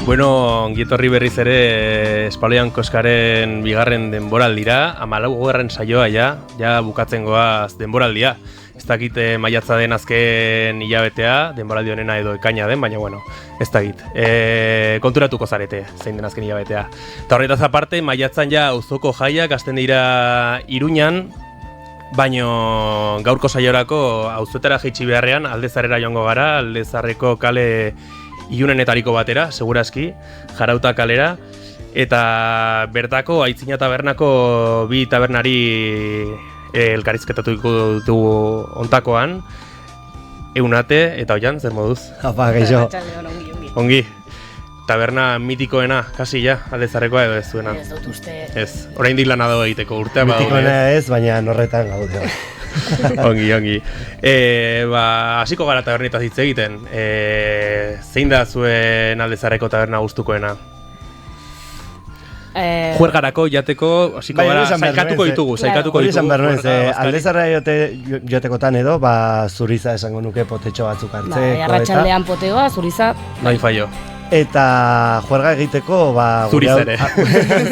Bueno, ongietorri berriz ere Espaloian Koskaren bigarren denboraldira, 14. saioa ja bukatzen goaz denboraldia. Ez dakit maiatza den azken hilabetea, denboraldi honena edo ekaina den, baina bueno, ez dakit. Konturatuko zarete, zein den azken hilabetea. Eta horretaz aparte, maiatzan ja auzoko jaiak hasten dira Iruñan, baino gaurko saiorako auzoetara jaitsi beharrean Aldezarrera joango gara, Aldezarreko kale ilunenetariko batera, segurazki, Jarauta kalera, eta bertako Aitzina tabernako bi tabernari elkarrizketatuko dugu ontakoan, Eunate eta Oian, zer moduz? Apa, geixo. Ongi. Taberna mitikoena, kasi ja, Aldezarrekoa edo ez duena. Ez dut uste. Ez, oraindik lana dago egiteko, urtea badaude. Mitikoena ez, baina norretan gaude. Ongi. Hasiko gara tabernetaz hitz egiten. Zein da zuen Aldezarreko taberna gustukoena? Juergarako, jateko, hasiko gara, saikatuko ditugu. Aldezarra jotekotan edo, zuriza esango nuke potetxo batzuk hartzeko. Arratsaldean poteoa, zuriza. Bai, fallo. Eta juerga egiteko, zuriza ere.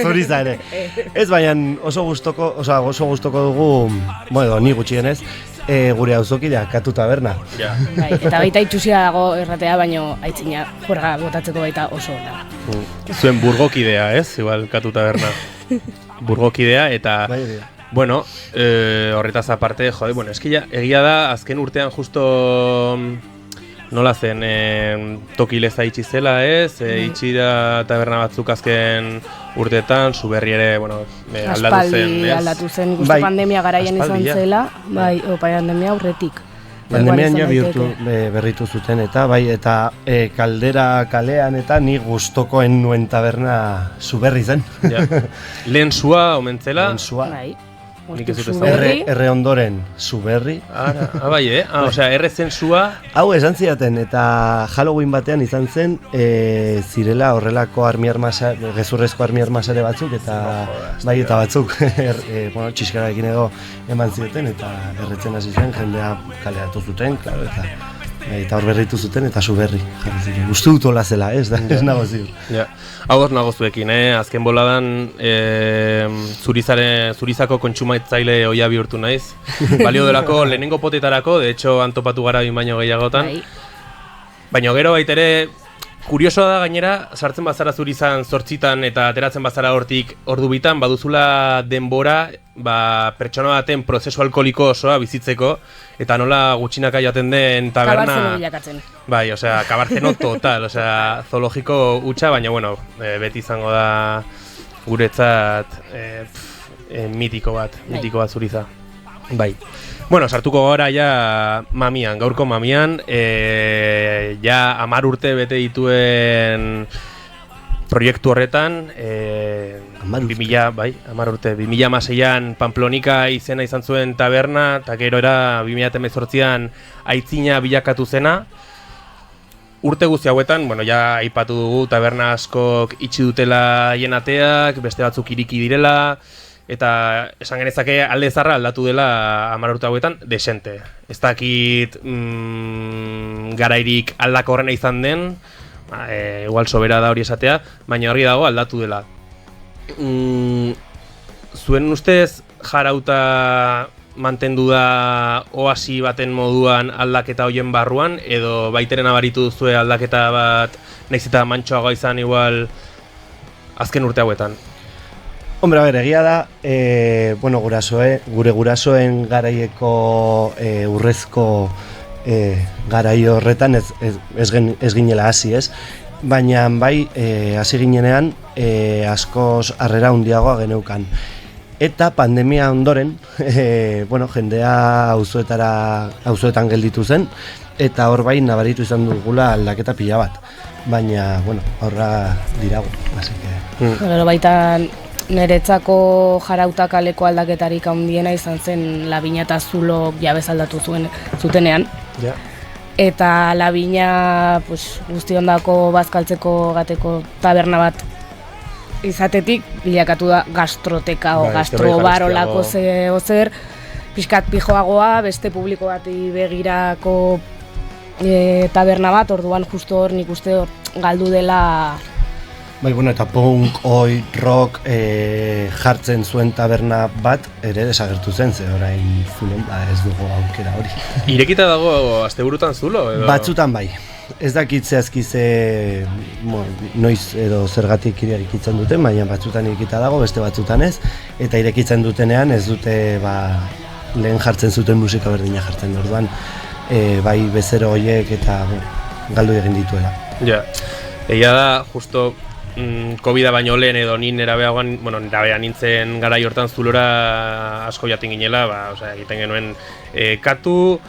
Zuriza ere. Ez, baina oso gustoko dugu, bueno, ni gutxienez, gure auzokidea, Katu taberna. Ja. Bai, eta baita itxusia dago erratea, baino Aitzina juerga botatzeko baita oso ona. Zuen burgokidea, ez? Igual Katu taberna. Burgokidea eta... Bueno, horretaz aparte, egia da, azken urtean justo... Nola zen, Tokileza itxi zela ez, itxira taberna batzuk azken urteetan, Zuberri ere, aldatu zen, ez? Aldatu zen, ikustu pandemia garaian izan zela, pandemia aurretik. Pandemian ja berritu zuten eta Kaldera kalean eta ni gustokoen nuen taberna Zuberri zen. Lehen sua omentzela? Lehen sua. Nik ez dut ez erre ondoren Zuberri. Osea, erre zen sua. Hau esan zidaten, eta Halloween batean izan zen zirela horrelako gezurrezko armi armasare batzuk, eta eta batzuk txiskararekin edo eman zidaten, eta erretzen hasi zen, jendea kaleratu zuten, eta hor berritu zuten, eta Zuberri jarri ziren. Uste dut hola zela, ez nago ziur. Hau hor nago zuekin, azken boladan zurizako kontsumaitzaile oia bihurtu naiz. Balio delako lehenengo potetarako, de hecho antopatu gara baino gehiagotan. Baina gero baitere, kuriosoa da gainera, sartzen bazara Zurizan 8 eta ateratzen bazara hortik ordu bitan, baduzula denbora pertsona baten prozesu alkoholiko osoa bizitzeko, eta nola gutxinaka jaten den taberna... Kabarzeno bilakatzen. Bai, osea, kabarzeno total, osea, zoologiko hutsa, baina, beti izango da guretzat mitiko bat Zuriza. Bai. Bueno, sartuko gara ja mamian, gaurko mamian, ja 10 urte bete dituen proiektu horretan, 2016an Pamplonika izena izan zuen taberna, eta gero era 2018an Aitzina bilakatu zena. Urte guzti hauetan, ja aipatu dugu taberna askok itxi dutela haien ateak, beste batzuk iriki direla, eta esan genezake Aldezarra aldatu dela 10 urte hauetan desente. Ez dakit garairik aldako horrena izan den, igual sobera da hori esatea, baina horri dago aldatu dela. Zuen ustez Jarauta mantendu da oasi baten moduan aldaketa hoien barruan, edo baiteren abaritu duzue aldaketa bat nahiz eta mantsoagoa izan igual azken urte hauetan? Hombre, egia da, gure gurasoen garaieko urrezko garai horretan ez ginela hasi, ez? Baina hasi ginenean askoz harrera handiagoa geneukan. Eta pandemia ondoren, jendea auzoetan gelditu zen, eta hor nabaritu izan dugula aldaketa pila bat. Baina, horra dirago, así que... Gero baita niretzako Jarauta kaleko aldaketarik handiena izan zen Labina eta Zulok jabez aldatu zutenean. Eta Labina guztiondako bazkaltzeko gateko taberna bat izatetik bilakatu da gastroteka o gastrobar olako zer pixkat pijoagoa, beste publiko bati begirako taberna bat, orduan justo hor nik uste galdu dela Bai, bueno, eta punk, oi, rock jartzen zuen taberna bat ere desagertu zen, ze orain Zulon ez dugu aukera hori. Irekita dago asteburutan Zulo? Edo? Batzutan bai. Ez dakit zehazki noiz edo zergatik irekitzen duten, baina batzutan irekita dago, beste batzutan ez. Eta irekitzen dutenean ez dute lehen jartzen zuten musika berdina jartzen. Orduan, bai bezero horiek eta galdu egin dituela. Ja, egia da, justo COVID-a baino lehen edo ni nerabea nintzen garai hortan Zulora asko jaten ginela, egiten genuen katu,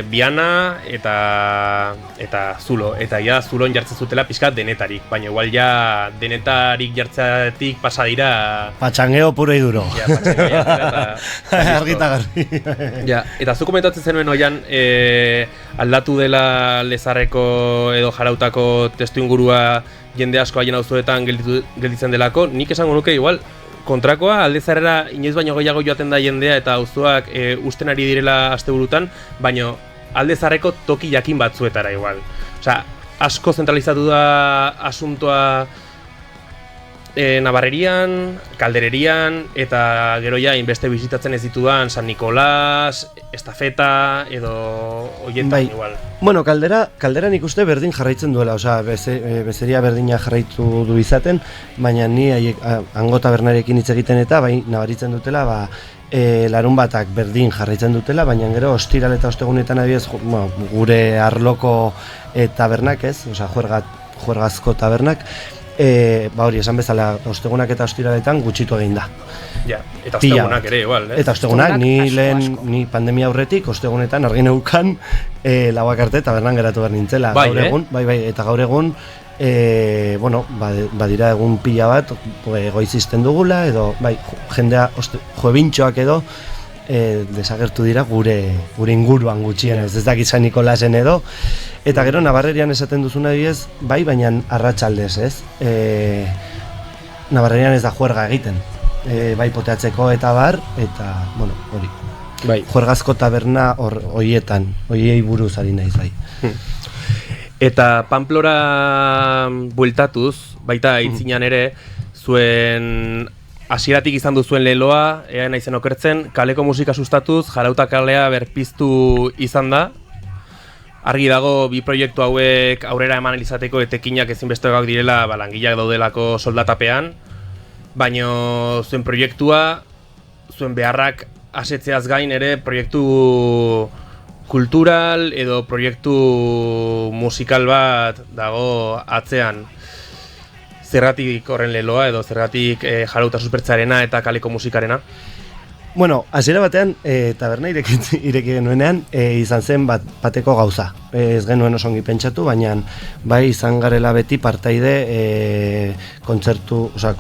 Biana eta Zulo. Eta ja Zulon jartzen zutela pixkat denetarik, baina igual ja denetarik jartzeatik pasa dira... Patxangeo puro iduro. Ja, patxangeo jartzea eta... Argita garbi. Ja, eta zu komentatzen zenuen oian aldatu dela Lezarreko edo Jarautako testuingurua jende asko haien auzoetan gelditzen delako, nik esango nuke igual kontrakoa, Alde Zaharrera inoiz baino gehiago joaten da jendea eta auzoak usten ari direla asteburutan, baino Alde Zaharreko toki jakin batzuetara igual. Osea, asko zentralizatu da asuntoa Navarrerian, Kaldererian, eta gero ja inbeste bizitatzen ez ditudan San Nicolás, Estafeta edo hoietan igual. Bueno, Kalderan ikuste berdin jarraitzen duela, osea, bezeria berdina jarraitu du izaten, baina ni hango tabernarekin hitz egiten eta bai nabaritzen dutela, larun batak berdin jarraitzen dutela, baina gero ostiral eta ostegunetan adibidez gure arloko tabernak ez, osea, juergazko tabernak, hori esan bezala ostegunak eta ostiraletan gutxitu egin da. Ja, eta ostegunak ere igual, Eta ostegunak, ni pandemia aurretik ostegunetan argi neukan lauak arte tabernan geratu behar nintzela. Bai, eta gaur egun badira egun pila bat goizisten dugula, edo jendea juebintxoak edo desagertu dira gure inguruan gutxien, ez dakit San Nikolasen edo. Eta gero Navarrerian esaten duzuna diez, baina arratsaldez, ez? Navarrerian ez da juerga egiten, bai poteatzeko eta bar, eta, hori. Bai. Juergazko taberna hoiei buruz ari naiz, bai. Eta Pamplora bueltatuz, baita aitzinan ere, zuen hasieratik izan duzuen leloa, ea naizen okertzen, kaleko musika sustatuz, Jarauta kalea berpiztu izan da. Argi dago bi proiektu hauek aurrera eman izateko etekinak ezinbestekoak direla langileak daudelako soldatapean, baino zuen proiektua, zuen beharrak asetzeaz gain ere proiektu kultural edo proiektu musikal bat dago atzean. Zergatik horren leloa edo zergatik Jarauta suspertzearena eta kaleko musikarena? Bueno, hasiera batean, taberna ireki genuenean, izan zen bateko gauza. Ez genuen oso ongi pentsatu, baina bai izan garela beti partaide kontzertuak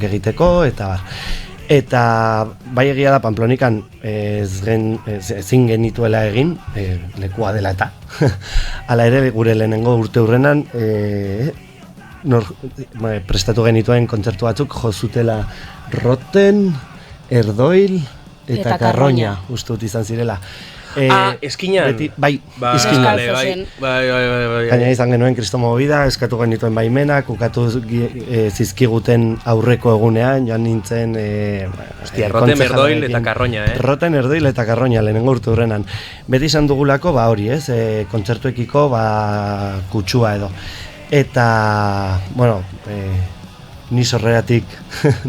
egiteko, eta bar. Eta bai egia da Pamplonikan ezin genituela egin, lekua dela eta. Hala ere, gure lehenengo urte hurrenan, prestatu genituen kontzertu batzuk jo zutela Roten, Erdoil eta Karroña, uste dut izan zirela. Eskinan? Bai, eskinan. Bai. Gaina izan genuen Kristo Movida, eskatu genituen baimenak, ukatu zizkiguten aurreko egunean, joan nintzen... Roten, Erdoil eta Karroña, Roten, Erdoil eta Karroña, lehenengo urte hurrenan. Beti izan dugulako, hori ez, kontzertuekiko kutsua edo. Eta, ni sorreratik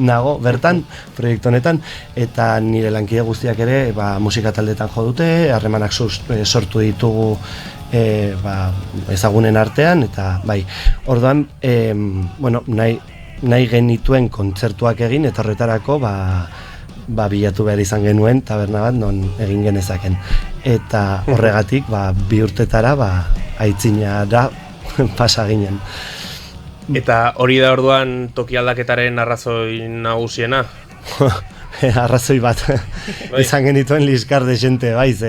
nago bertan, proiektu honetan, eta nire lankide guztiak ere musika taldetan jo dute, harremanak sortu ditugu ezagunen artean, eta bai, orduan, nahi genituen kontzertuak egin, eta horretarako bilatu behar izan genuen taberna bat non egin genezaken. Eta horregatik, bi urtetara aitzina da pasa ginen. Eta hori da orduan toki aldaketaren arrazoi nagusiena? Arrazoi bat izan genituen liskar de jente, baiz.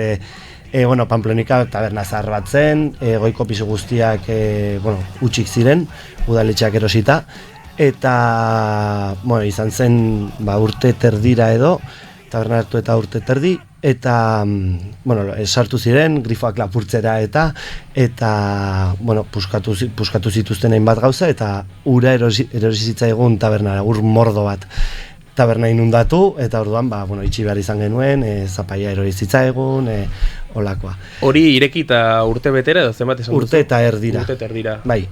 Pamplonika taberna zahar bat zen, goiko pisu guztiak utxik ziren, udaletxeak erosita, eta izan zen urte terdira edo, taberna hartu eta urte terdi, eta, bueno, sartu ziren, grifoak lapurtzera eta bueno, puskatu zituzten hainbat gauza, eta ura erosi zitzaigun tabernara, ur mordo bat. Taberna inundatu, eta orduan, bueno, itxi behar izan genuen, zapaia erori zitzaigun, olakoa. Hori irekita urte betera edo zenbat esan duzu? Urte eta erdira. Urte eta erdira. Bai.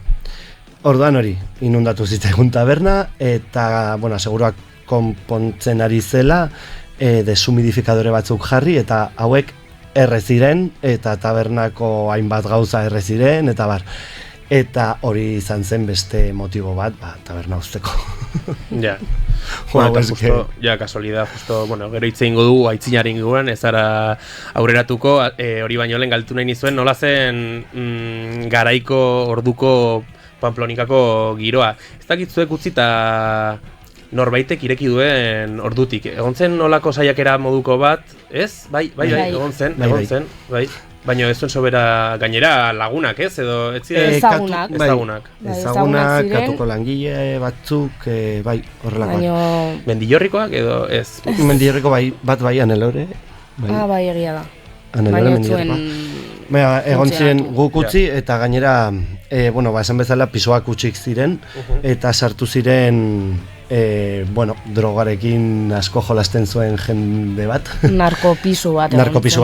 Orduan hori, inundatu zitzaigun taberna, eta, bueno, aseguruak konpontzen ari zela, deshumidifikadore batzuk jarri, eta hauek erre ziren, eta tabernako hainbat gauza erre ziren, eta bar. Eta hori izan zen beste motibo bat, taberna usteko. Ja. Bueno, eta justo, kasualidad, justo, bueno, gero hitz egingo dugu aitzinaren inguruan, ez ara aurreratuko, hori baino lehen galtu nahi nizuen, nola zen garaiko orduko Pamplonikako giroa. Ez dakitzuek utzita norbaitek ireki duen ordutik. Egon zen nolako saiakera moduko bat, ez? Bai, egon zen. Baina ez zuen sobera gainera lagunak, ez? Edo ez ziren? Ezagunak. Ezagunak, katuko langile batzuk, bai, horrelakoak. Mendillorrikoak edo ez? Mendillorriko bat bai, Anelore. Bai, egia da. Anelore Mendillorrikoa. Egon ziren guk utzi, eta gainera, bueno, esan bezala pisoak utxik ziren, eta sartu ziren, bueno, drogarekin asko jolasten zuen jende bat. Narkopisu bat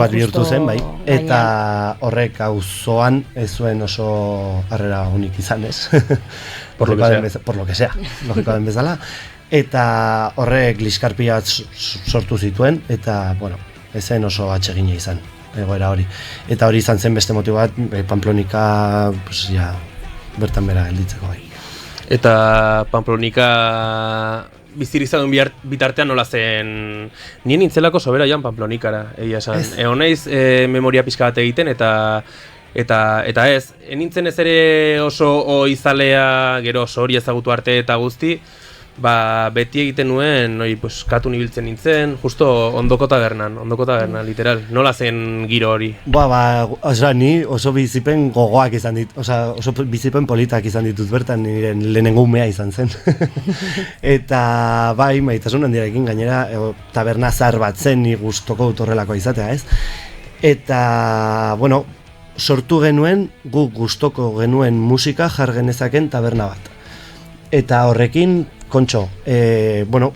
bihurtu zen, bai. Eta horrek auzoan ez zuen oso harrera unik izan, ez? Por lo que sea, logikoa den bezala. Eta horrek liskarpia sortu zituen, eta, bueno, ezen oso atsegina izan, egoera hori. Eta hori izan zen beste motibo bat, Pamplonika, pues, ja, bertan bera gelditzeko bai. Eta Pamplonika bizirizadun bitartean nola zen, nien nintzelako sobera joan Pamplonikara, egia esan. Egon naiz memoria pixka bat egiten, eta ez, nintzen ez ere oso oizalea, gero oso hori ezagutu arte eta guzti, beti egiten nuen, katun ibiltzen nintzen, justo ondoko tabernan, literal. Nola zen giro hori? Ni oso bizipen gogoak izan dit, oso bizipen politak izan ditut bertan, niren lehenengo umea izan zen. Eta bai, maitasun handiarekin gainera, taberna zahar bat zen, ni gustoko dut horrelako izatea, ez? Eta, bueno, sortu genuen, guk gustoko genuen musika jar genezaken taberna bat. Eta horrekin, kontxo, bueno,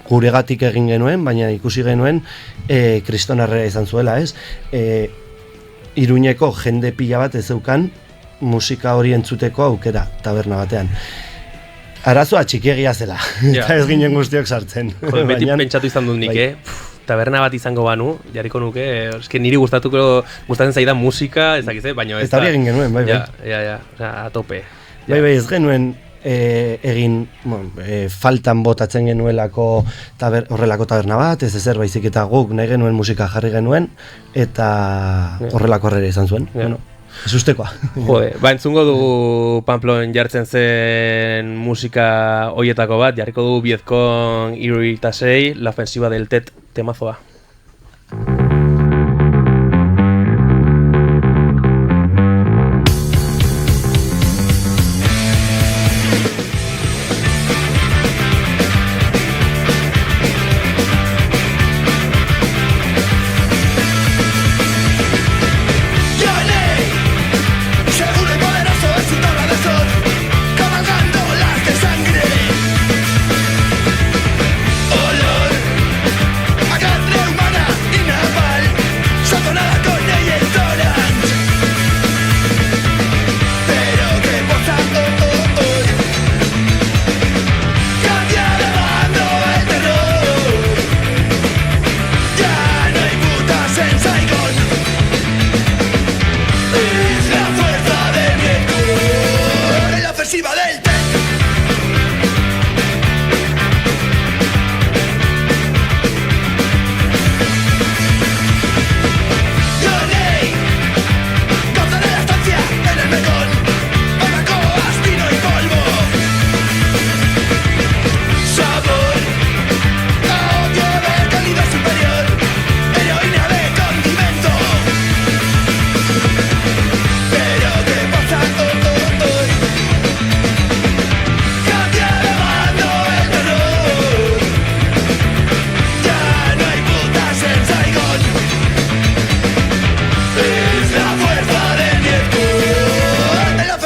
guregatik egin genuen, baina ikusi genuen kristonarrera izan zuela, ez? Iruñeko jende pila bat ez zeukan musika hori entzuteko aukera taberna batean. Arazoa txikiegia zela, eta ez ginen guztiok sartzen. Beti pentsatu izan dut nik, taberna bat izango banu, jarriko nuke, eske niri gustatzen zaidan musika, ez dakiz, baina ez da. Eta hori egin genuen, bai. Ja, a tope. Bai, ez genuen egin faltan botatzen genuelako horrelako taberna bat, ez ezer baizik eta guk nahi genuen musika jarri genuen, eta horrelako horrela izan zuen. Bueno, ez ustekoa. Jode, entzungo dugu Pamplon jartzen zen musika hoietako bat, jarriko dugu Viezcong Iruitasei, La Ofensiva del Tet temazoa.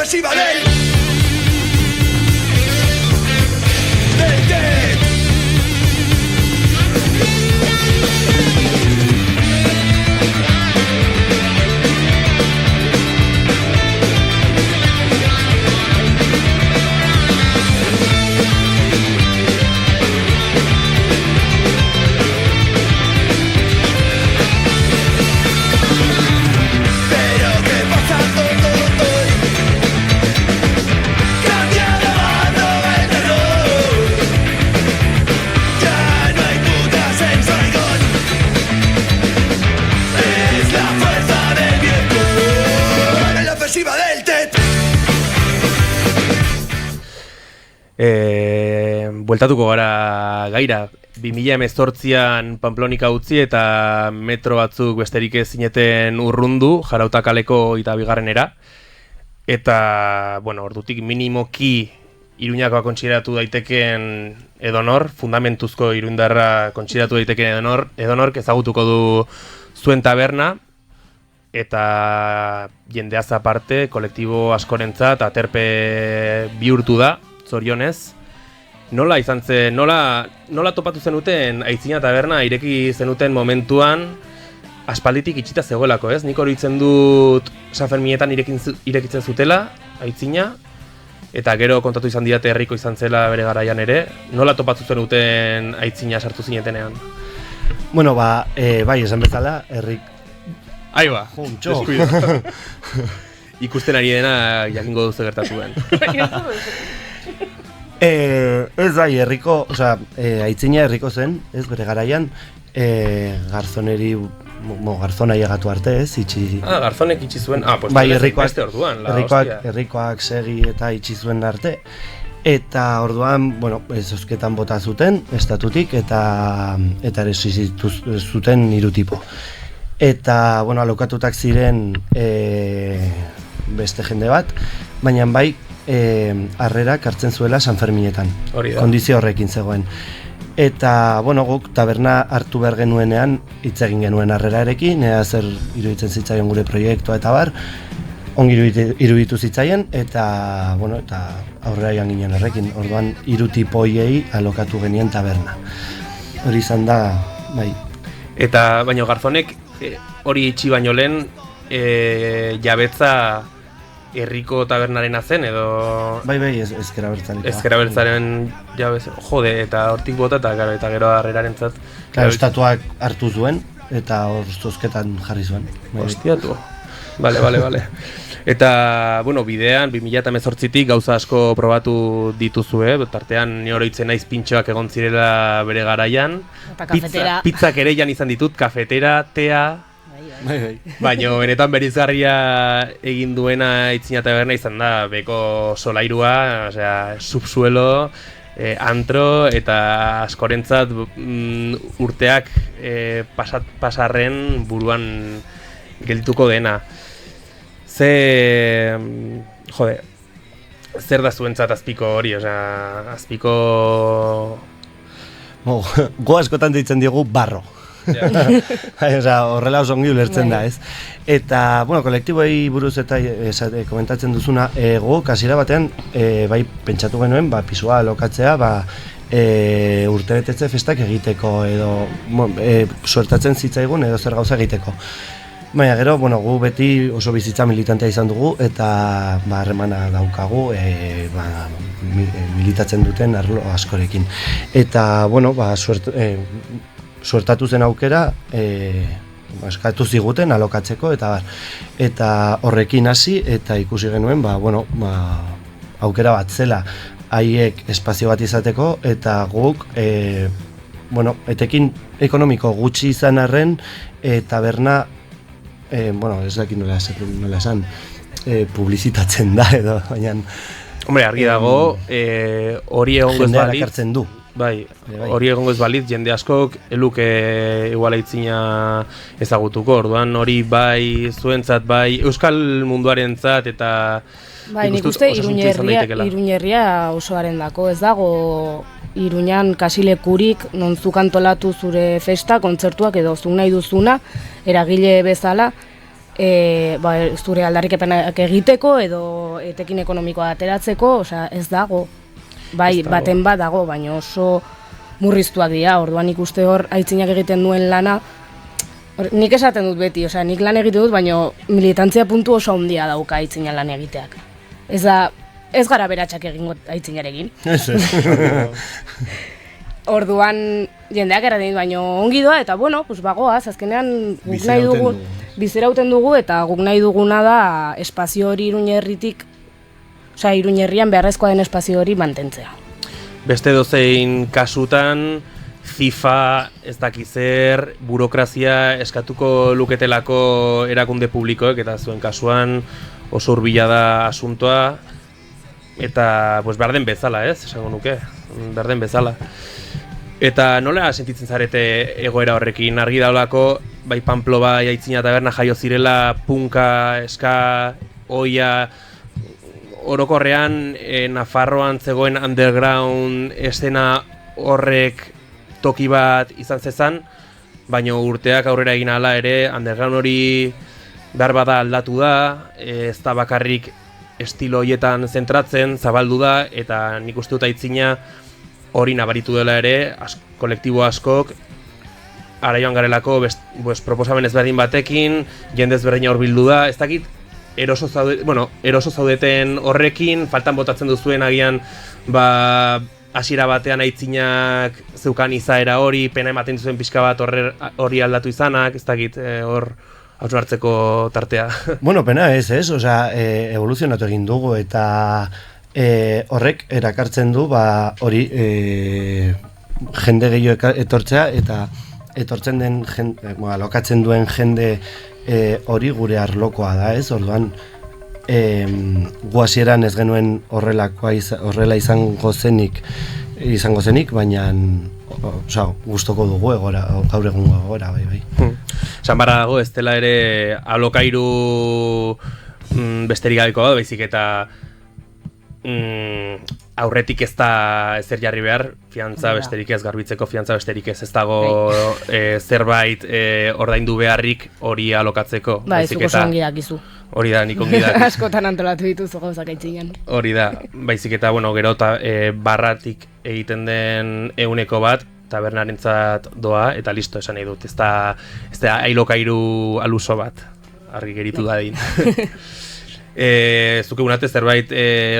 ofensiva del Bueltatuko gara gaira, 2018an Pamplonika utzi eta metro batzuk besterik ez zineten urrundu, Jarauta kaleko eta bigarrenera. Eta, bueno, ordutik minimoki Iruñakoa kontsideratu daiteken edonor, fundamentuzko iruindarra kontsideratu daiteken edonork ezagutuko du zuen taberna. Eta jendeaz aparte, kolektibo askorentzat aterpe bihurtu da, zorionez. Nola izan zen, nola topatu zenuten Aitzina taberna ireki zenuten momentuan aspalditik itxita zegoelako, ez? Nik hori itzen dut San Ferminetan irekitzen zutela, Aitzina, eta gero kontatu izan didate herriko izan zela bere garaian ere. Nola topatu zenuten Aitzina sartu zinetenean? Bueno, bai, esan bezala, herrik... Ahí ba, deskuida. Ikusten ari dena jakingo duzu gertatu den. Ez bai, herriko, Aitzina herriko zen, ez bere garaian, garzoneri, garzona llegatu arte, ez, itxi... Garzonek itxi zuen, pues bai, beste orduan, herrikoak segi eta itxi zuen arte. Eta orduan, bueno, zozketan bota zuten, estatutik, eta eresi zuten 3 tipo. Eta, bueno, alokatutak ziren beste jende bat, baina bai, harrerak hartzen zuela San Ferminetan, kondizio horrekin zegoen. Eta, bueno, guk taberna hartu behar genuenean hitz egin genuen harrerarekin, ea zer iruditzen zitzaion gure proiektua eta bar, ongi iruditu zitzaien, eta, bueno, eta aurrera joan ginen horrekin. Orduan, 3 tipoiei alokatu genien taberna. Hori izan da, bai. Eta, baina garzonek hori itxi baino lehen, jabetza herriko tabernarena zen edo... Bai, ezkera bertzalekoa. Ezkera bertzaren jabez, jode, eta hortik bota eta gero harrerarentzat. Claro, estatuak hartu zuen eta hor zozketan jarri zuen. Hostiatu. Bale. Eta, bueno, bidean, 2018tik gauza asko probatu dituzue, tartean ni oroitzen naiz pintxoak egon zirela bere garaian. Eta kafetera. Pizzak ere jan izan ditut, kafetera, tea... Baina benetan berizgarria egin duena Aitzina taberna izan da beko solairua, subsuelo, antro eta askorentzat urteak pasarren buruan geldituko dena. Zer da zuentzat azpiko hori, azpiko... Go askotan deitzen digu barro. Horrela oso ongi ulertzen da, ez? Eta, bueno, kolektiboei buruz eta komentatzen duzuna, guk hasiera batean bai pentsatu genuen, pisua alokatzea, urtebetetze festak egiteko edo suertatzen zitzaigun edo zer gauza egiteko. Baina gero, gu beti oso bizitza militantea izan dugu eta harremana daukagu militatzen duten arlo askorekin. Eta, suertatu zen aukera, eskatu ziguten alokatzeko eta horrekin hasi eta ikusi genuen, aukera bat zela haiek espazio bat izateko eta guk, etekin ekonomiko gutxi izan arren taberna, ez dakit nola esan, publizitatzen da edo, baina... Hombre, argi dago, hori egongo ez balit... Jendeak du. Bai, hori egongo ez balit, jende askok eluke igual Aitzina ezagutuko, orduan hori bai zuentzat, bai euskal munduarentzat eta... Bai, nik uste Iruñerria osoaren dako, ez dago Iruñan kasilekurik non zuk antolatu zure festa, kontzertuak edo zuk nahi duzuna, eragile bezala, zure aldarrikepenak egiteko edo etekin ekonomikoa ateratzeko, ez dago. Bai, baten bat dago, baina oso murriztuak dira, orduan ikuste hor aitzinak egiten duen lana, nik esaten dut beti, nik lan egiten dut, baina militantzia puntu oso handia dauka aitzina lan egiteak. Ez gara beratxak egingo aitzinarekin. Orduan jendeak erraten dut, baina ongi doa, eta bagoaz, azkenean guk nahi dugu, bizirauten dugu, eta guk nahi duguna da espazio hori Iruñerritik, Iruñerrian beharrezkoa den espazio hori mantentzea. Beste dozein kasutan, FIFA, ez dakizer, burokrazia eskatuko luketelako erakunde publikoek, eta zuen kasuan oso hurbila da asuntoa, eta behar den bezala, esango nuke, behar den bezala. Eta nola sentitzen zarete egoera horrekin? Argi daulako, bai Pamplo bai Aitzina Taberna jaio zirela, punka, ska, oia, orokorrean Nafarroan zegoen underground estena horrek toki bat izan zezan, baina urteak aurrera egin ahala ere, underground hori behar bada aldatu da, ez da bakarrik estilo horietan zentratzen, zabaldu da, eta nik uste dut Aitzina hori nabaritu dela ere, kolektibo askok, ara joan garelako proposamen ezberdin batekin, jende ezberdina hurbildu da, ez dakit, eroso zaudeten horrekin, faltan botatzen duzuen agian, hasiera batean Aitzinak zeukan izaera hori, pena ematen duzuen pixka bat hori aldatu izanak, ez dakit, hor hausnartzeko tartea. Pena ez, evoluzionatu egin dugu, eta horrek erakartzen du hori jende gehiago etortzea, eta etortzen den alokatzen duen jende hori gure arlokoa da, orduan gu hasieran ez genuen horrela izango zenik, baina gustoko dugu gaur egungo egora, bai. Esan barra dago, ez dela ere alokairu besterik gabeko baizik eta aurretik ez da ezer jarri behar, fiantza besterik ez, garbitzeko fiantza besterik ez dago zerbait ordaindu beharrik hori alokatzeko. Zuk oso ongi dakizu. Hori da, nik ongi dakizu. Askotan antolatu dituzu gauzak Aitzinan. Hori da, baizik eta, gero barratik egiten den ehuneko bat, tabernarentzat doa, eta listo esan nahi dut. Ez da ailokairu aluso bat, argi geritu dadin. Zuke unate zerbait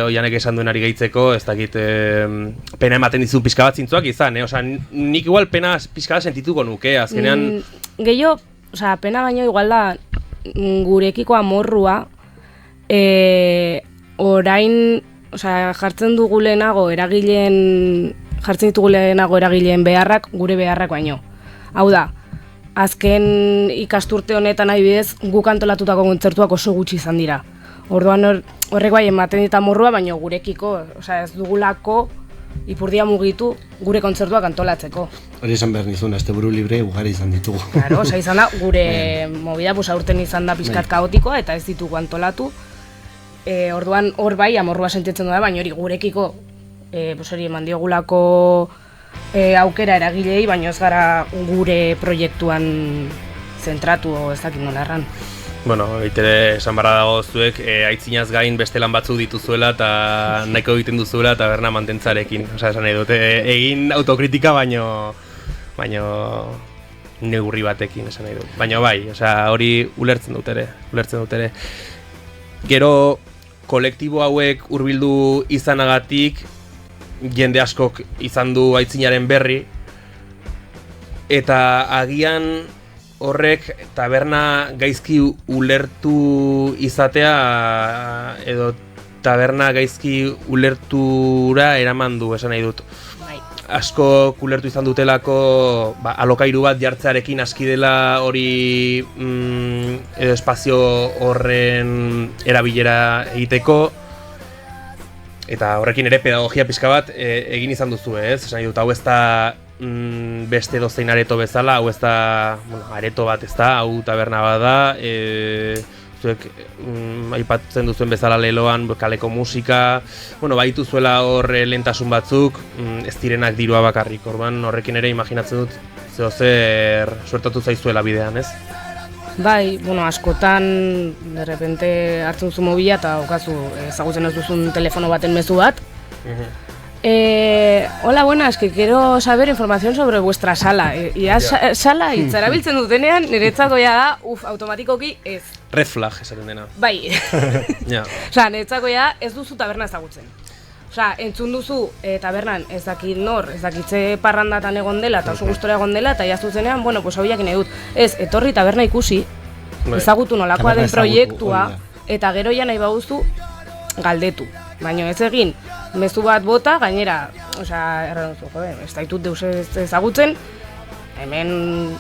oianek esan duen ari gehitzeko, ez dakit pena ematen dizu pixka bat zintzuak izan, nik igual pena pixka bat sentituko nuke, azkenean... Gehiago, pena baino igual da gurekiko amorrua, orain, jartzen ditugu lehenago eragileen beharrak, gure beharrak baino. Hau da, azken ikasturte honetan adibidez, guk antolatutako kontzertuak oso gutxi izan dira. Orduan horrek bai ematen dita morrua, baina gurekiko, ez dugulako ipurdia mugitu gure kontzertuak antolatzeko. Hori esan behar nizun, asteburu libre ugari izan ditugu. Claro, izan da, gure movida aurten izan da pixkat kaotikoa eta ez ditugu antolatu. Orduan hor bai amorrua sentitzen da, baina hori gurekiko eman diogulako aukera eragilei, baina ez gara gure proiektuan zentratu ez dakit nola erran. Eitere esan barra dago zuek, Aitzinaz gain beste lan batzu dituzuela eta nahiko egiten duzuela taberna mantentzarekin. Esan nahi dute, egin autokritika baino neurri batekin esan nahi dut. Baina bai, hori ulertzen dut ere. Gero kolektibo hauek hurbildu izanagatik, jende askok izan du Aitzinaren berri, eta agian horrek taberna gaizki ulertu izatea edo taberna gaizki ulertura eraman du, esan nahi dut. Asko ulertu izan dutelako alokairu bat jartzearekin aski dela hori edo espazio horren erabilera egiteko, eta horrekin ere pedagogia pixka bat egin izan duzu, ez? Esan nahi dut, hau ez da beste dozein areto bezala, hau ez da areto bat ez da, hau taberna bat da, zuek aipatzen duzuen bezala leloan kaleko musika, baitu zuela hor lehentasun batzuk, ez direnak dirua bakarrik, orban horrekin ere imaginatzen dut zer suertatu zaizuela bidean, ez? Bai, bueno, askotan, de repente hartzen zu mobila eta okazu ezagutzen ez duzun telefono baten mezu bat. Hola, buenas, que quiero saber información sobre vuestra sala. Sala hitz erabiltzen dutenean, niretzako ja da, automatikoki ez. Red flag esaten dena. Bai. Ja. Osea, niretzako ja ez duzu taberna ezagutzen. Osea, entzun duzu tabernan ez dakit nor, ez dakitze parrandatan egon dela eta oso gustora egon dela eta jaztu zenean, bueno, pues hau jakin nahi dut. Ez, etorri taberna ikusi, ezagutu nolakoa den proiektua eta gero ja nahi baduzu galdetu. Baina ez egin, mezu bat bota, gainera, osea, erran duzu, ez daitut deus ezagutzen, hemen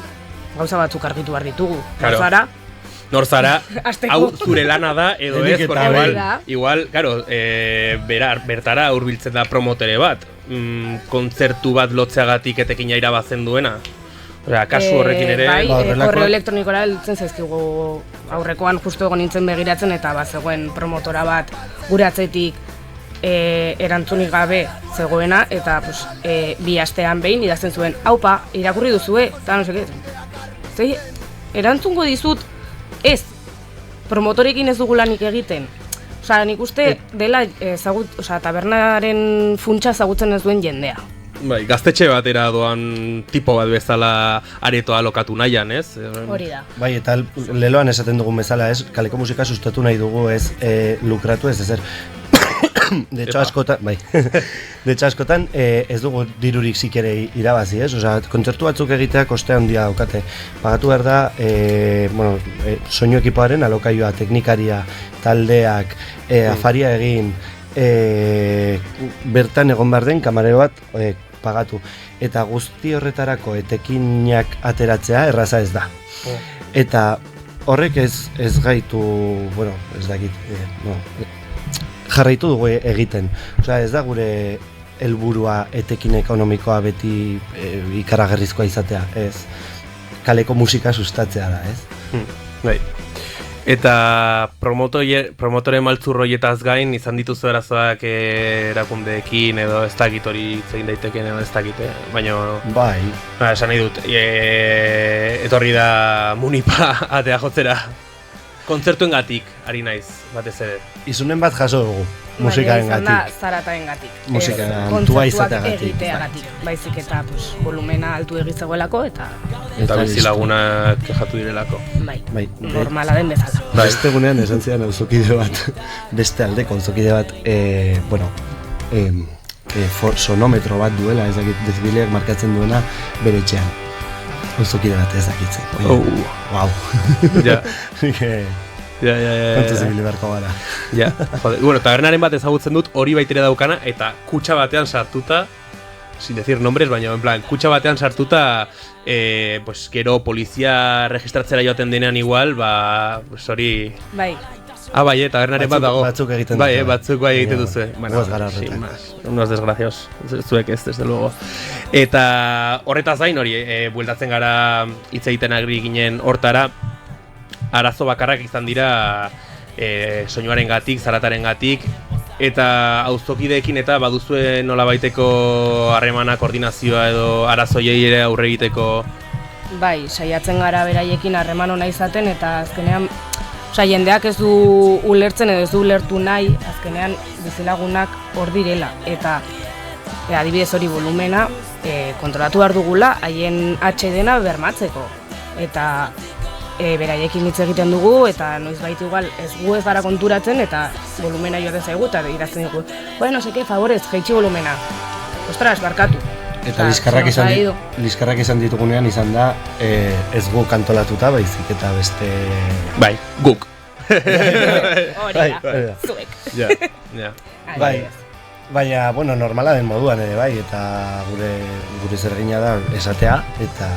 gauza batzuk argitu behar ditugu. Claro. Nor zara, hau zure lana da, edo ez, porque igual, claro, bertara hurbiltzen da promotore bat, kontzertu bat lotzeagatik etekina irabazen duena. Osea, kasu horrekin ere... Bai, korreo elektronikora heltzen zaizkigu aurrekoan justu egon nintzen begiratzen eta zegoen promotora bat gure atzetik erantzunik gabe zegoena eta pues, 2 astean behin idazten zuen, haupa, irakurri duzue, eta no seke, erantzungo dizut ez, promotorekin ez dugu lanik egiten. Osea, nik uste dela tabernaren funtsa ezagutzen ez duen jendea. Bai, gaztetxe batera doan tipo bat bezala aretoa alokatu nahian, ez? Hori da. Bai, eta leloan esaten dugun bezala, ez? Kaleko musika sustatu nahi dugu, ez? Lukratu ez, ezer. De hecho, askotan, ez dugu dirurik zikere irabazi, ez? Osea, kontzertu batzuk egitea koste handia daukate. Pagatu behar da, soinu ekipoaren alokaioa, teknikaria, taldeak, afaria egin, bertan egon behar den kamare bat pagatu. Eta guzti horretarako etekinak ateratzea erraza ez da. Eta horrek ez gaitu, bueno, ez dakit, jarraitu dugu egiten. Osea, ez da gure helburua etekin ekonomikoa beti ikaragarrizkoa izatea, ez. Kaleko musika sustatzea da, ez. Bai. Eta promotore maltzurroietaz gain izan dituzu erazoak erakundeekin edo ez dakit hori zein daiteken edo ez dakit, baina... Bai. Esan nahi dut, etorri da Munipa atea jotzera. Kontzertuengatik ari naiz, batez ere. Izunen bat jaso dugu, musikarengatik. Baina izan da zarataengatik. Musikarengatua izateagatik. Egiteagatik. Baizik eta volumena altu egitzegoelako eta bizilagunak kexatu direlako. Bai, normala den bezala. Beste gunean esan zidan auzokide bat, beste aldeko auzokide bat, sonometro bat duela, ez dakit dezibiliak markatzen duena bere etxean. Auzokide bat ez dakitzen. Wow. Ja. Kontu zibili beharko gara. Ja, jode. Bueno, tabernaren bat ezagutzen dut hori baitere daukana eta kutxa batean sartuta, sin decir nombres, baina en plan, kutxa batean sartuta, pues, gero polizia registratzera joaten denean igual, pues hori... Bai. Bai, tabernaren bat dago. Batzuk egiten dut. Bai, batzuk bai egiten duzu. Bueno, sin más. Unos desgraciados. Zuek ez, desde luego. Eta horretaz gain hori, bueltatzen gara hitz egiten agri ginen hortara, arazo bakarrak izan dira soinuarengatik, zaratarengatik, eta auzokideekin eta baduzue nolabaiteko harremana, koordinazioa edo arazoiei ere aurre egiteko. Bai, saiatzen gara beraiekin harreman ona izaten eta azkenean jendeak ez du ulertzen edo ez du ulertu nahi, azkenean bizilagunak hor direla eta adibidez hori volumena kontrolatu behar dugula haien HDna bermatzeko eta beraiekin hitz egiten dugu eta noizbait igual ez gara konturatzen eta volumena joaten zaigu eta irazten dugu bueno, seke, favorez, jaitsi volumena ostras, barkatu eta liskarrak izan ditugunean izan da ez gu kantolatuta baizik eta beste... Bai, guk. Hori da, zuek. Ja. Bai, baina, bueno, normala den moduan ere bai, eta gure zergina da esatea, eta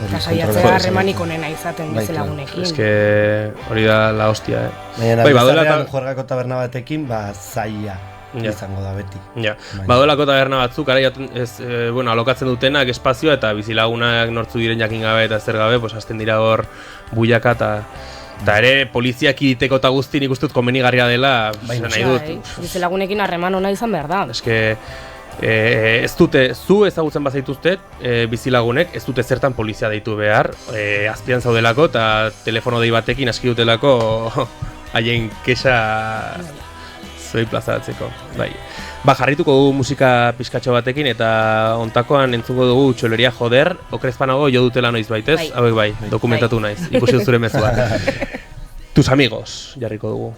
hori saiatzea harremanik onena izaten bizelagunekin. Es que hori da la hostia, Baina, bizarrean juergako taberna batekin, zaila. Izango da beti. Ja. Badolako taberna batzuk, alokatzen dutenak espazioa eta bizilagunak nortzu diren jakin gabe eta zer gabe, pues hasten dira hor buiaka eta ere poliziak iditeko eta guzti nik uste dut konbenigarria dela, nahi dut. Bizilagunekin harreman ona izan behar da. Eske, Ez dute, zu ezagutzen bazaituzte, bizilagunek, ez dute zertan polizia deitu behar, azpian zaudelako eta telefono dei batekin aski dutelako haien kexa zuei plazaratzeko. Bai. Jarrituko dugu musika pizkatxo batekin eta ontakoan entzungo dugu Txoleria Joder, okrezpanago jo dutela noiz baitez? Hauek bai, dokumentatu naiz, ikusi dut zure mezua. Tus amigos, jarriko dugu.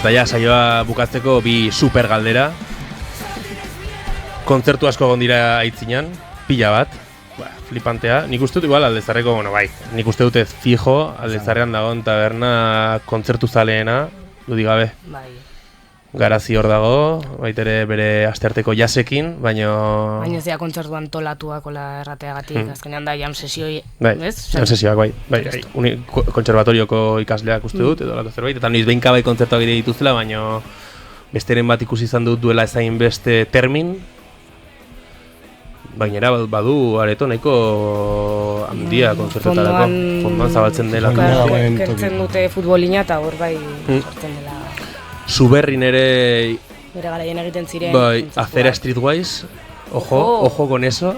Eta ja, saioa bukatzeko bi super galdera. Kontzertu asko egon dira aitzinan, pila bat, flipantea. Nik uste dut igual Aldezarreko, bai, nik uste dut ez fijo, Aldezarrean dagoen taberna kontzertu zaleena, dudik gabe. Bai. Garazi hor dago, baitere bere astearteko jasekin, baina ez dira kontzertu antolatuak ola errateagatik, azkenean da jam sesioi, ez? Jam sesioak, bai. Kontserbatorioko ikasleak uste dut, edo lako zerbait, eta noiz behinka bai kontzertuak ere dituztela, baina besteren bat ikusi izan dut duela ezain beste termin, baina badu areto nahiko handia kontzertuetarako, fondoan zabaltzen dela. Kertzen dute futbolina eta hor bai sortzen dela. Suberrin ere... Bere garaien egiten ziren... Bai, Acera Streetwise, ojo con eso,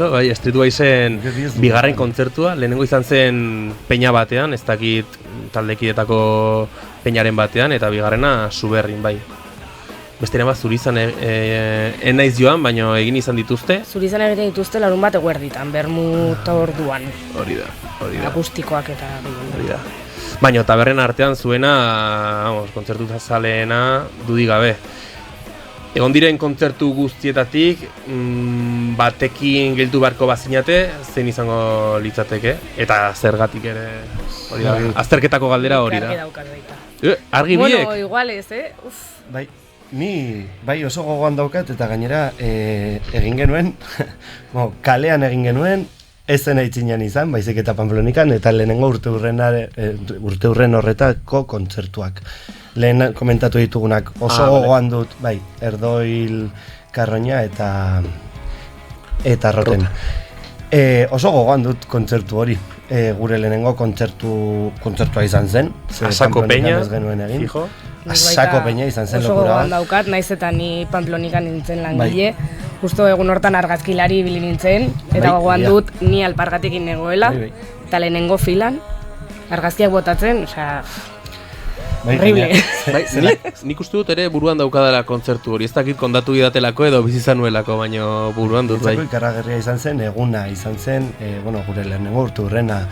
bai, Streetwiseen bigarren kontzertua, lehenengo izan zen peña batean, ez dakit taldekidetako peñaren batean, eta bigarrena Suberrin, bai. Besteren bat Zurizan naiz joan, baina egin izan dituzte. Zurizan egiten dituzte larun bat eguerditan, bermut orduan. Hori da. Akustikoak eta... Hori da. Baina taberren artean zuena, kontzertu zaleena dudik gabe. Egon diren kontzertu guztietatik, batekin geltu beharko bazinate, zein izango litzateke, eta zergatik ere hori da. Azterketako galdera hori da. Argi biek? Bueno, igual ez, Bai, ni oso gogoan daukat, eta gainera egin genuen, kalean egin genuen, ez zen aitzinean izan, baizik eta Pamplonikan, eta lehenengo urteurren horretako kontzertuak. Lehen komentatu ditugunak oso gogoan dut, bai, Erdoil, Karroña eta Roten. Oso gogoan dut kontzertu hori, gure lehenengo kontzertua izan zen. Asako peña, fijo. Asako peña izan zen lokura. Oso gogoan daukat, naiz eta ni Pamplonikan nintzen langile. Justo egun hortan argazkilari ibili nintzen, eta gogoan dut ni alpargatekin negoela, eta lehenengo filan, argazkiak botatzen, osea... Horrible. Nik uste dut ere buruan daukadala kontzertu hori, ez dakit kondatu didatelako edo bizizanuelako, baino buruan dut, bai. Ikarragerria izan zen, eguna izan zen, gure lehenengo urturrena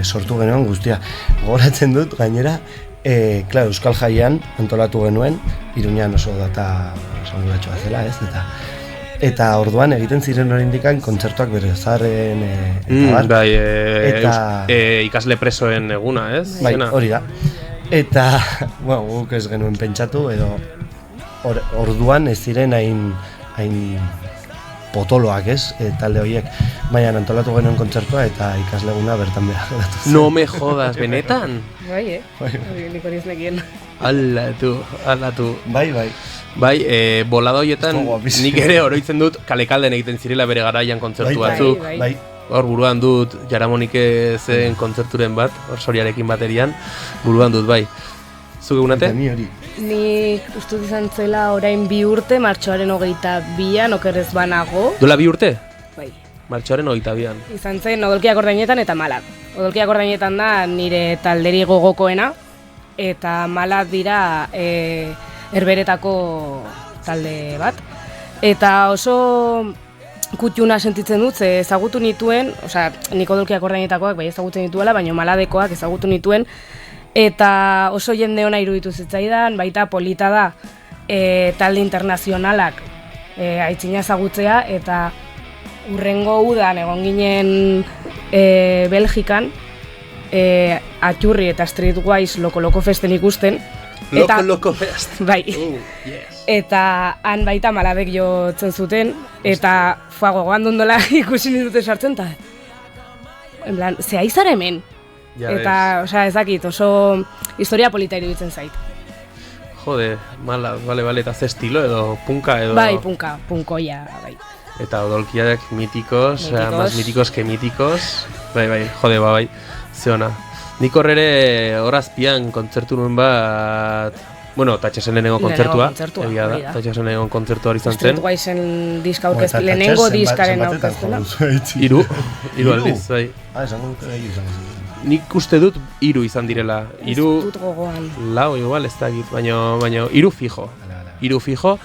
sortu genuen guztia. Gogoratzen dut, gainera, Euskal Jaian antolatu genuen, Iruñean oso data esanguratxoa zela, ez? Eta orduan egiten ziren oraindikan kontzertuak Berriozarren ikasle presoen eguna, ez? Bai, hori da. Eta, guk ez genuen pentsatu, edo orduan ez ziren hain potoloak, ez? Talde horiek, baina antolatu genuen kontzertua eta ikasleguna bertan behar geratu zen. No me jodas, benetan? Bai, nik hori ez nekien. Ala tu. Bai. Bai, bolada horietan nik ere oroitzen dut kalekalden egiten zirela bere garaian kontzertu batzuk. Bai. Hor buruan dut Jaramonik zen kontzerturen bat, hor Soriarekin baterian, buruan dut, bai. Zuk egunate? Nik uste izan zela orain 2 urte, martxoaren 22an, okerrez banago. Duela 2 urte? Bai. Martxoaren 22an. Izan zen Odolkiak Ordainetan eta Malak. Odolkiak Ordainetan da nire talderi gogokoena, eta Malak dira Herberetako talde bat. Eta oso kutxuna sentitzen dut, ezagutu nituen, nik Odolkiak Ordainetakoak bai ezagutzen nituela, baina Maladekoak ezagutu nituen, eta oso jende ona iruditu zitzaidan, baita polita da talde internazionalak aitzina ezagutzea, eta urrengo udan egon ginen Belgikan, Atxurri eta Streetwise Loko Festen ikusten. Loko Fest? Bai. Yes. Eta han baita Malabek jotzen zuten, eta gogoan dondola ikusi nindute sartzen, eta en plan, ze aizara hemen? Eta, ez dakit, oso historia polita iruditzen zait. Jode, Malak, bale, eta ze estilo edo punka edo... Bai, punkoia, bai. Eta Odolkiak mitikos, más mitikos que mitikos. Bai, jode, bai, ze ona. Nik horrere horazpian kontzertu nuen bat... Bueno, Tatxesen lehenengo kontzertua, egia da, Tatxesen lehenengo kontzertua hori izan zen. Streetwisen lehenengo diskaren aurkeztela. 3 aldiz, bai. Esango dut ere izan zen. Nik uste dut 3 izan direla. 3, dut gogoan. 4, igual, ez dakit, baina 3 fijo. 3 fijo,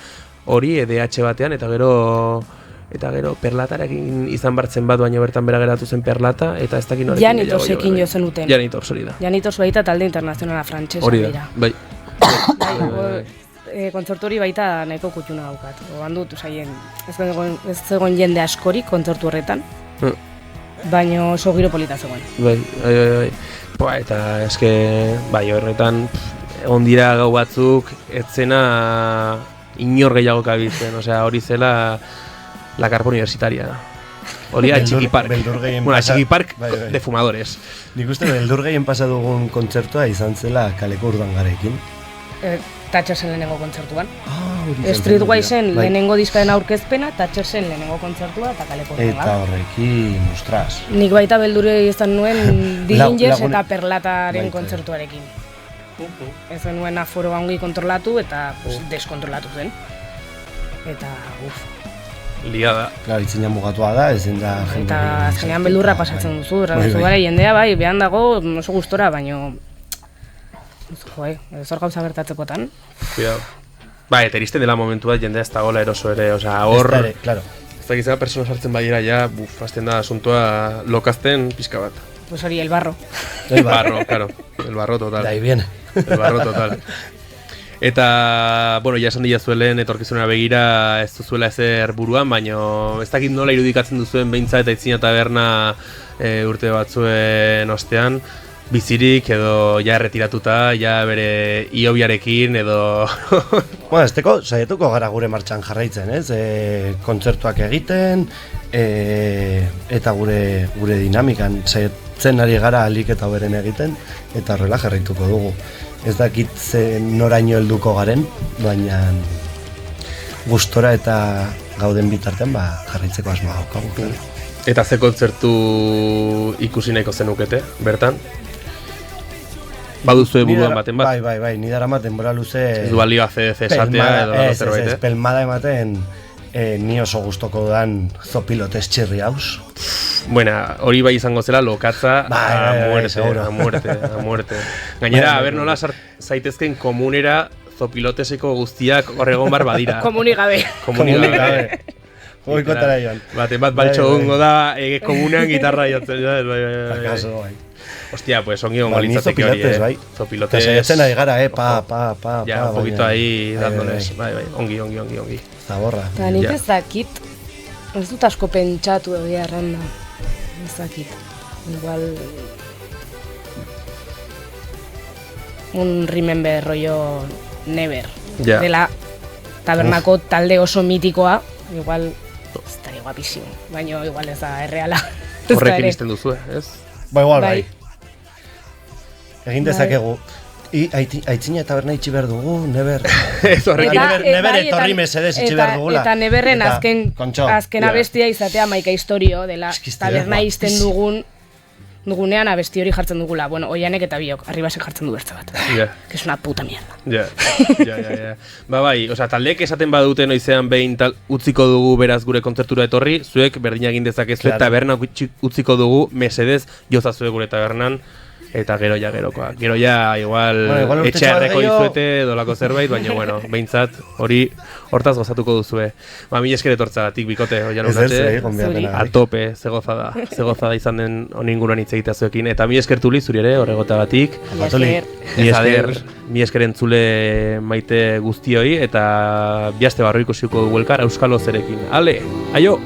hori EDH batean, eta gero Perlatarekin izan bartzen bat, baina bertan bera geratu zen Perlata, eta ez dakit norekin. Janitosekin jo zenuten. Janitos hori da. Janitos baita talde internazionala frantsesa dira. Hori da, bai. Kontzertu hori baita nahiko kutxuna daukat. Ogan dut, ez zegoen jende askorik kontzertu horretan, baina oso giro polita zegoen. Bai. Eta eske, bai, horretan, egon dira gau batzuk, etzena inor gehiago kabiltzen, hori zela la carpa universitaria. Hori Txiki Park. Txiki Park de fumadores. Nik uste beldur gehien pasa dugun kontzertua izan zela Kaleko Urdangarekin. Tatxesen lehenengo kontzertuan. Streetwisen lehenengo diskaren aurkezpena, Tatxesen lehenengo kontzertua eta Kaleko Urdangara. Eta horrekin, ostras. Nik baita beldure izan nuen Dilingers eta Perlataren kontzertuarekin. Ez nuen aforo ongi kontrolatu eta deskontrolatu zen. Eta, liada. Claro, itzina mugatua da, ezin da... Eta azkenean beldurra pasatzen duzu, jendea bai, behan dago oso gustora, baino... zor gauza gertatzekotan. Cuidado. Bai, eta iristen dela momentua jendea ez dagoela eroso ere, hor... Claro. Ez da gizela persona sartzen badiera ja, hasten da asuntoa lokazten pixka bat. Pues hori, el barro. El barro, claro. El barro total. De ahí viene. El barro total. Eta, bueno, ja esan diazuelen etorkizunera begira ez duzuela ezer buruan, baina ez dakit nola irudikatzen duzuen behintzat eta itzina taberna urte batzuen ostean, bizirik edo ja erretiratuta, ja bere iobiarekin edo... Bueno, esteko saietuko gara gure martxan jarraitzen, ez? Kontzertuak egiten, eta gure dinamikan saietzen ari gara alik eta hoberen egiten, eta horrela jarraituko dugu. Ez dakit noraino helduko garen, baina gustora eta gauden bitartean jarraitzeko asmoa daukagu. Eta ze kontzertu ikusi nahiko zenukete, bertan? Baduzue buruan baten bat? Bai, ni daramat denbora luze... Ez du balioa CDC esatea edo zerbait, pelmada ematen ni oso gustoko dudan Zopilotes Txirri haus. Bueno, hori bai izango zela lokatza a muerte. Gainera, a ber nola zaitezken komunera zopiloteseko guztiak horregon bar badira. Komunik gabe. Goikotara joan. Bat baltxo gongo da, komunean gitarra jotzen. Akaso, bai. Hostia, pues ongi gongo litzateke hori, Zopilotes. Eta saiatzen ari gara, pa. Ya, un poquito ahí dándoles. Bai, ongi. Zaborra. Eta nik ez dakit, ez dut asko pentsatu egia erranda. Ez dakit. Igual... Un remember rollo never. Ja. Dela tabernako talde oso mitikoa. Igual, estaria guapísimo. Baina igual ez da erreala. Horrekin izten duzu, ez? Ba, igual, bai. Egin dezakegu. Aitzina taberna itxi behar dugu, neber. Neber etorri mesedez itxi behar dugula. Eta neberren azken abestia izatea maika historio dela taberna izten dugunean abesti hori jartzen dugula. Bueno, Oianek eta biok, Arribasek jartzen du bertze bat. Que es una puta mierda. Ja. Ba bai, osea, taldeek esaten badute noizean behin utziko dugu beraz gure kontzertura etorri, zuek berdina egin dezakezu taberna utziko dugu mesedez jozazue gure tabernan. Eta gero gerokoa. Gero igual etxearreko izuete dolako zerbait, baina bueno, behintzat hori hortaz gozatuko duzue. Ba, mila esker etortzagatik bikote, Oian Urratxe, a tope, ze gozada izan den honinguruan hitz egitea zuekin. Eta mila esker Tuli, zuri ere, horregotagatik. Mila esker entzule maite guztioi, eta biaste barro ikusiko dugu elkar Euskal Ozerekin. Ale, aio!